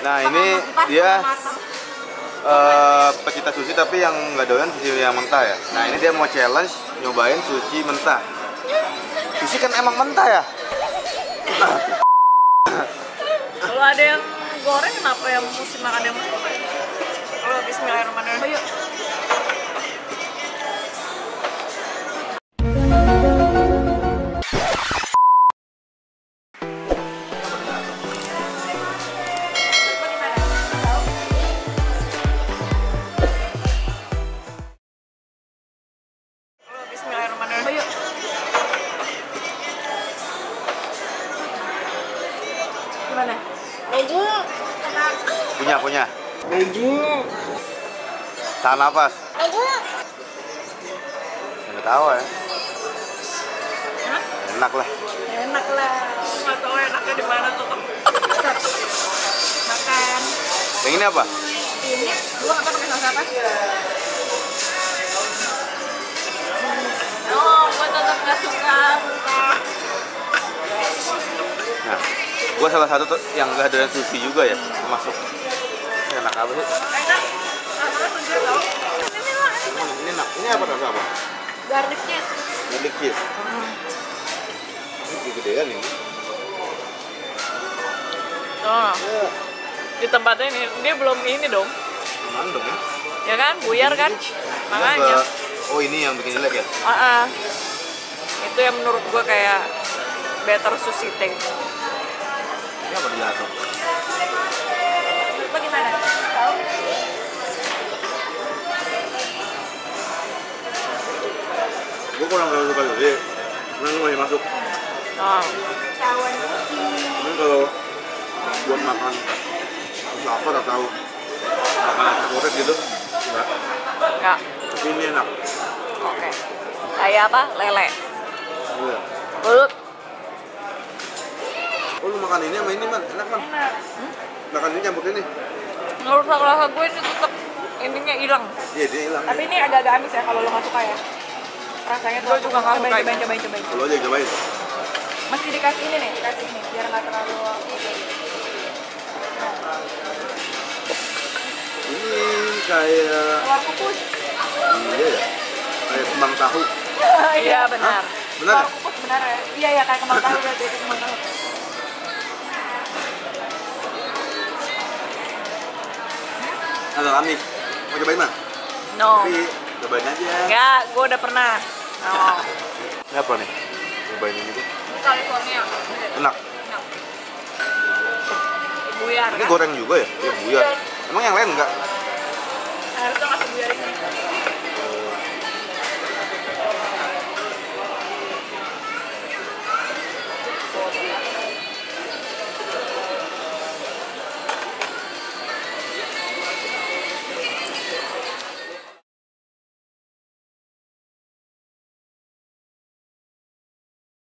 Nah ini dia pecinta sushi tapi yang nggak doyan sushi yang mentah ya. Nah ini dia mau challenge nyobain sushi mentah. Sushi kan emang mentah ya. Kalau ada yang goreng kenapa yang mesti makan yang mentah? Kalau bismillahirrahmanirrahim. Yuk. Gimana? Meju. Punya. Meju. Tahan nafas. Meju. Nggak tahu ya. Hah? Enak lah. Enak lah. Nggak tahu enaknya di mana tuh. Makan. Yang ini apa? Ini gua nggak tahu pakai saus apa. Oh, gua tetap nggak suka mentah. Nah, gua salah satu tuh yang nggak doyan sushi juga ya, termasuk. Enak apa sih? Enak. Rasanya segar tau. Ini lah. Ini enak. Ini apa rasa apa? Garlic cheese. Garlic cheese. Ini gedean ini. Oh. Di tempatnya ini dia belum ini dong. Gimana dong ya? Ya kan, buyar kan? Makanya. Oh ini yang bikin jelek ya? Itu yang menurut gue kayak better sushi tank. Ini apa jatuh? Apa gimana? Tahu? Gue kurang terlalu suka jadi mana masih masuk. Oh. Ini kalau buat makan terus apa tak tahu makanan favorit gitu Enggak. tapi ini enak. Oke. Kayak apa? Lele. Iya. Belut. Oh lu makan ini sama ini man enak man. Enak. Makan ini campur ini. Menurut rasa gue ini tetap intinya hilang. Iya dia hilang. Tapi ini agak-agak amis ya kalau lo nggak suka ya. Rasanya tuh juga nggak suka. Cobain. Kalau aja cobain. Mesti dikasih ini nih, dikasih ini biar nggak terlalu. Ini kayak Telur kukus. iya ya kayak kembang tahu. Iya benar. Benar ya? Telur kukus benar ya. Iya ya kayak kembang tahu berarti itu kembang tahu. Agak amis. Mau cobain mah? No. Tapi cobain aja. Enggak, gue udah pernah. Oh. Ini apa nih? Cobain ini tuh. California. Enak. Buyar Ini kan? goreng juga ya? Iya buyar. Emang yang lain enggak? Harusnya ngasih buyar ini.